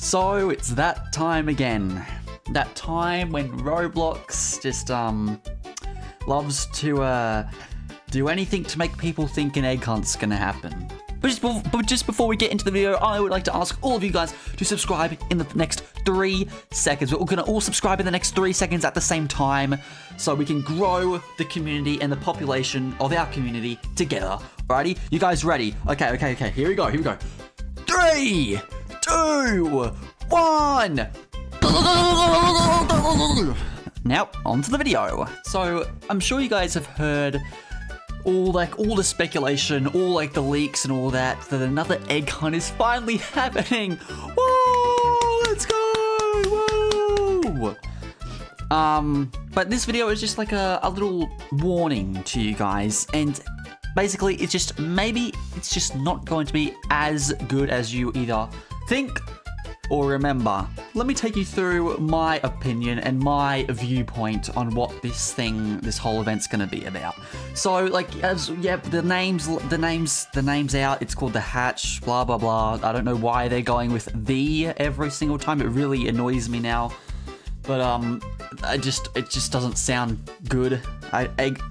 So it's that time again. That time when Roblox just loves to do anything to make people think an egg hunt's gonna happen. But just before we get into the video, I would like to ask all of you guys to subscribe in the next 3 seconds. We're all gonna all subscribe in the next 3 seconds at the same time, so we can grow the community and the population of our community together. Alrighty, you guys ready? Okay. Here we go. 3, 2, 1. Now, on to the video. So, I'm sure you guys have heard all the speculation, all the leaks and all that another egg hunt is finally happening. Whoa, let's go! Whoa! But this video is just like a little warning to you guys, and basically it's just not going to be as good as you either think or remember. Let me take you through my opinion and my viewpoint on what this whole event's gonna be about. So, the name's out. It's called the Hatch. Blah blah blah. I don't know why they're going with the every single time. It really annoys me now. But it just doesn't sound good.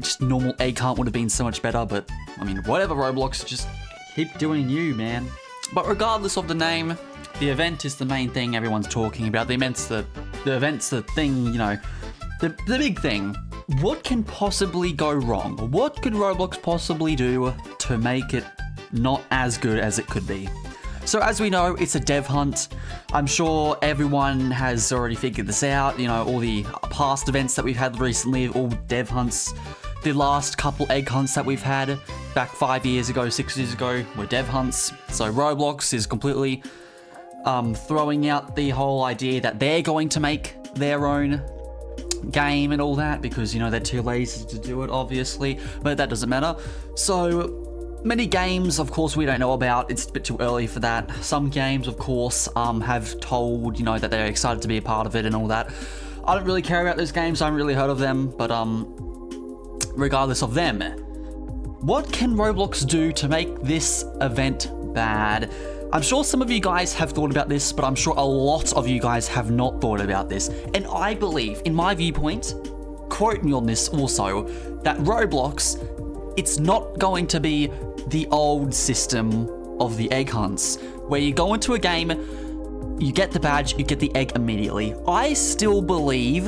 Just normal egg hunt would have been so much better. But I mean, whatever, Roblox, just keep doing you, man. But regardless of the name, the event is the main thing everyone's talking about. The event's the thing, you know, the big thing. What can possibly go wrong? What could Roblox possibly do to make it not as good as it could be? So as we know, it's a dev hunt. I'm sure everyone has already figured this out. You know, all the past events that we've had recently, all dev hunts. The last couple egg hunts that we've had back 5 years ago, 6 years ago, were dev hunts. So Roblox is completely throwing out the whole idea that they're going to make their own game and all that, because, you know, they're too lazy to do it, obviously, but that doesn't matter. So many games, of course, we don't know about. It's a bit too early for that. Some games, of course, have told, you know, that they're excited to be a part of it and all that. I don't really care about those games. I haven't really heard of them, but regardless of them, what can Roblox do to make this event bad? I'm sure some of you guys have thought about this, but I'm sure a lot of you guys have not thought about this. And I believe, in my viewpoint, quote me on this also, that Roblox, it's not going to be the old system of the egg hunts, where you go into a game, you get the badge, you get the egg immediately. I still believe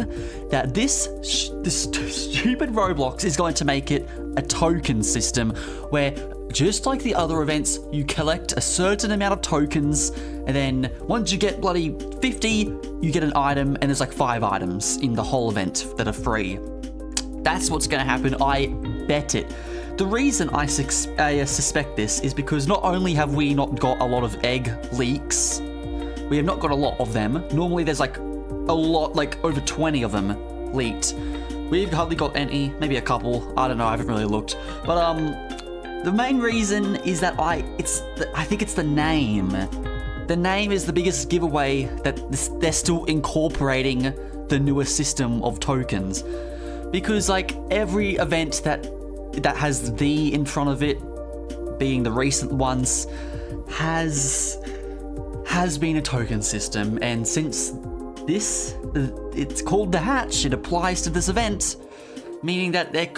that this stupid Roblox is going to make it a token system, where just like the other events, you collect a certain amount of tokens, and then once you get bloody 50, you get an item, and there's like 5 items in the whole event that are free. That's what's going to happen, I bet it. The reason I suspect this is because not only have we not got a lot of egg leaks, we have not got a lot of them. Normally there's like a lot, like over 20 of them leaked. We've hardly got any, maybe a couple, I don't know, I haven't really looked. But the main reason is that I think it's the name. The name is the biggest giveaway that they're still incorporating the newer system of tokens. Because like every event that has the in front of it, being the recent ones, has been a token system. And since it's called the Hatch, it applies to this event, meaning that there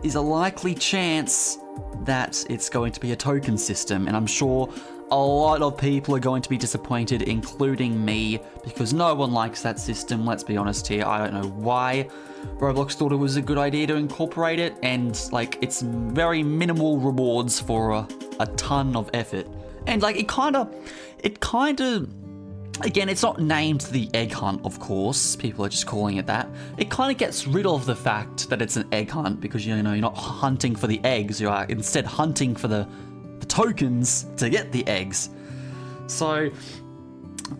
is a likely chance that it's going to be a token system, and I'm sure a lot of people are going to be disappointed, including me, because no one likes that system, let's be honest here. I don't know why Roblox thought it was a good idea to incorporate it, and like it's very minimal rewards for a ton of effort. And like it kind of again, it's not named the egg hunt, of course. People are just calling it that. It kind of gets rid of the fact that it's an egg hunt, because, you know, you're not hunting for the eggs. You are instead hunting for the tokens to get the eggs. So,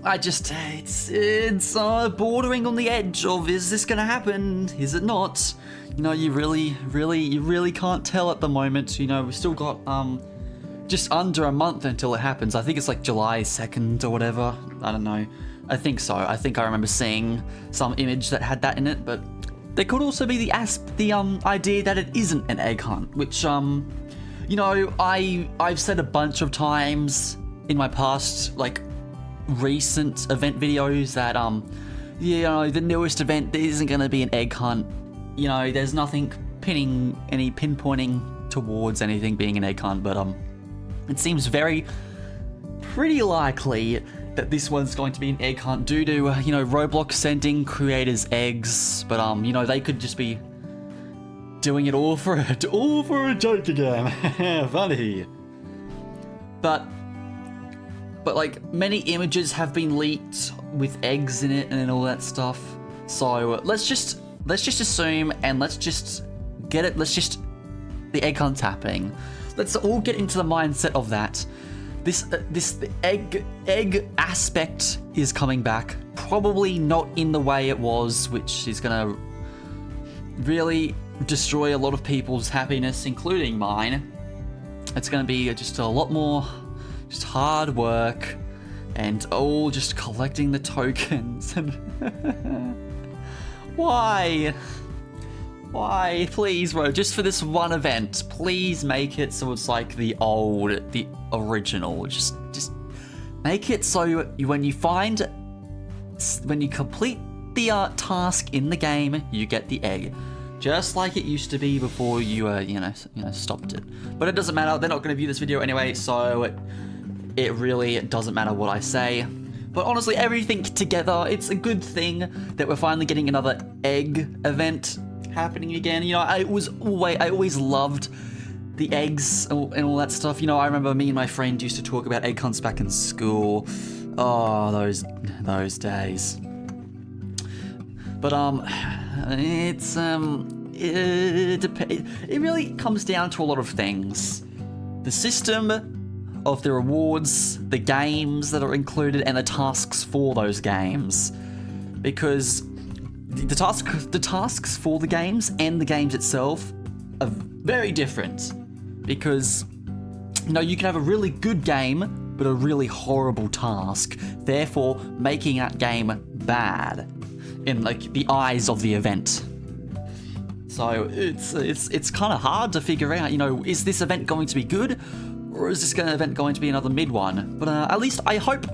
it's bordering on the edge of, is this going to happen? Is it not? You know, you really can't tell at the moment. You know, we've still got just under a month until it happens. I think it's like July 2nd or whatever. I don't know. I think so. I think I remember seeing some image that had that in it, but there could also be the idea that it isn't an egg hunt, which you know, I've said a bunch of times in my past, like, recent event videos that, you know, the newest event isn't going to be an egg hunt. You know, there's nothing pinpointing towards anything being an egg hunt, but, it seems pretty likely that this one's going to be an egg hunt due to, you know, Roblox sending creators eggs, but, you know, they could just be doing it all for a joke again. Funny. But like, many images have been leaked with eggs in it and all that stuff. So let's just assume, and let's just get it. The egg hunt's happening. Let's all get into the mindset of that. The egg aspect is coming back. Probably not in the way it was, which is gonna really destroy a lot of people's happiness, including mine. It's gonna be just a lot more just hard work and all just collecting the tokens. Why? Why? Please, bro, just for this one event, please make it so it's like the original. Just make it so when you complete the task in the game, you get the egg. Just like it used to be before you stopped it. But it doesn't matter, they're not going to view this video anyway, so it really doesn't matter what I say. But honestly, everything together, it's a good thing that we're finally getting another egg event happening again. You know, I always loved the eggs and all that stuff. You know, I remember me and my friend used to talk about egg hunts back in school. Oh, those days. But it really comes down to a lot of things. The system of the rewards, the games that are included, and the tasks for those games. Because the tasks for the games and the games itself are very different. Because, you know, you can have a really good game, but a really horrible task, therefore making that game bad in, like, the eyes of the event. So it's kind of hard to figure out, you know, is this event going to be good, or is this event going to be another mid one? But at least I hope.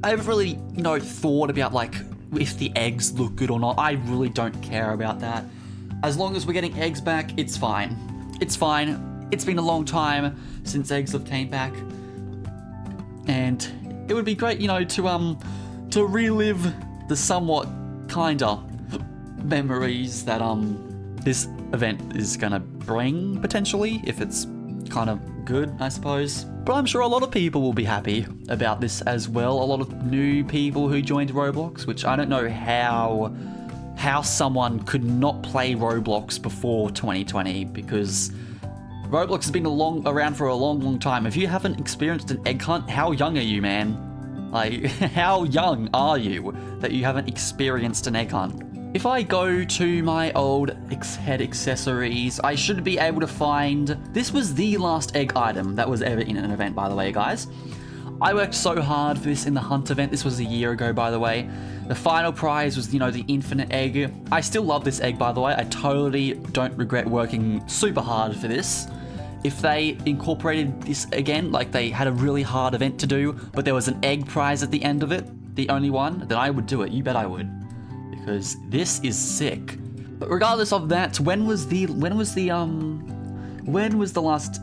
I haven't really, you know, thought about, like, if the eggs look good or not. I really don't care about that. As long as we're getting eggs back, it's fine. It's fine. It's been a long time since eggs have came back, and it would be great, you know, to relive the somewhat kinda memories that this event is gonna bring, potentially, if it's kind of good, I suppose. But I'm sure a lot of people will be happy about this as well. A lot of new people who joined Roblox, which I don't know how someone could not play Roblox before 2020, because Roblox has been around for a long time. If you haven't experienced an egg hunt, how young are you, man? Like, how young are you that you haven't experienced an egg hunt? If I go to my old head accessories, I should be able to find... This was the last egg item that was ever in an event, by the way, guys. I worked so hard for this in the hunt event. This was a year ago, by the way. The final prize was, you know, the infinite egg. I still love this egg, by the way. I totally don't regret working super hard for this. If they incorporated this again, like they had a really hard event to do, but there was an egg prize at the end of it, the only one, then I would do it. You bet I would. Because this is sick. But regardless of that, when was the last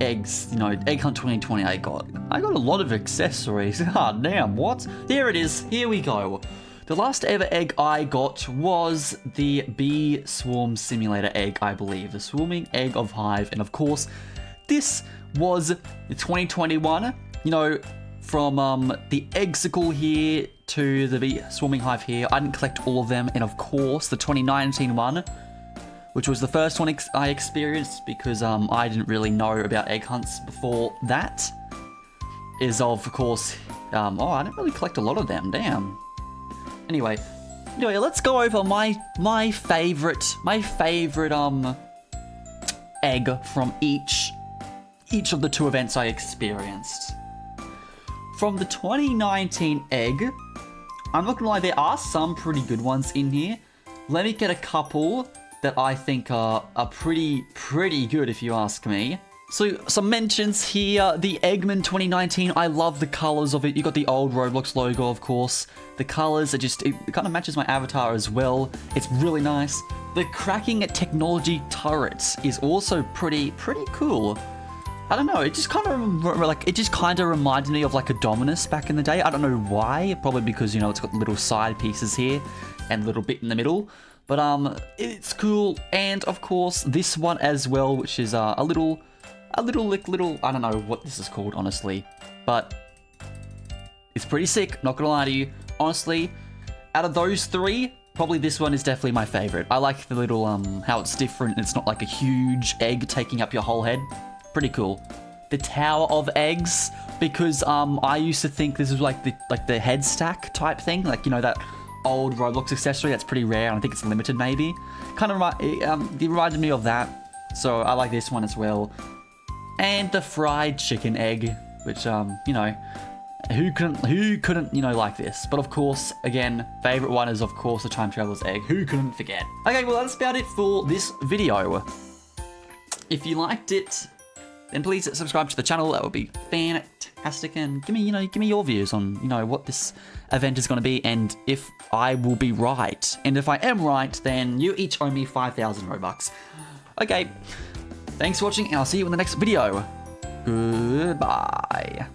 eggs, you know, egg hunt 2020 I got a lot of accessories. Ah, damn, what? There it is. Here we go. The last ever egg I got was the bee swarm simulator egg, I believe. The swarming egg of hive. And of course, this was the 2021, you know, from the egg-sicle here to the bee swarming hive here. I didn't collect all of them. And of course, the 2019 one, which was the first one I experienced because I didn't really know about egg hunts before that, is of course, oh, I didn't really collect a lot of them, damn. Anyway, let's go over my favorite egg from each of the two events I experienced. From the 2019 egg, I'm not gonna lie, there are some pretty good ones in here. Let me get a couple that I think are pretty good, if you ask me. So, some mentions here. The Eggman 2019, I love the colors of it. You got the old Roblox logo, of course. The colors are just, it kind of matches my avatar as well. It's really nice. The cracking technology turrets is also pretty cool. I don't know, it just kind of reminded me of like a Dominus back in the day. I don't know why, probably because, you know, it's got little side pieces here and a little bit in the middle. But it's cool. And of course, this one as well, which is a little, I don't know what this is called, honestly. But it's pretty sick, not gonna lie to you. Honestly, out of those three, probably this one is definitely my favorite. I like the little, how it's different. It's not like a huge egg taking up your whole head. Pretty cool. The Tower of Eggs, because I used to think this was like the head stack type thing, like, you know, that old Roblox accessory that's pretty rare, and I think it's limited maybe. Kind of it reminded me of that, so I like this one as well. And the fried chicken egg, which you know, who couldn't you know like this? But of course, again, favorite one is of course the time traveler's egg. Who couldn't forget? Okay, well that's about it for this video. If you liked it, then please subscribe to the channel. That would be fantastic. And give me your views on, you know, what this event is going to be and if I will be right. And if I am right, then you each owe me 5,000 Robux. Okay. Thanks for watching, and I'll see you in the next video. Goodbye.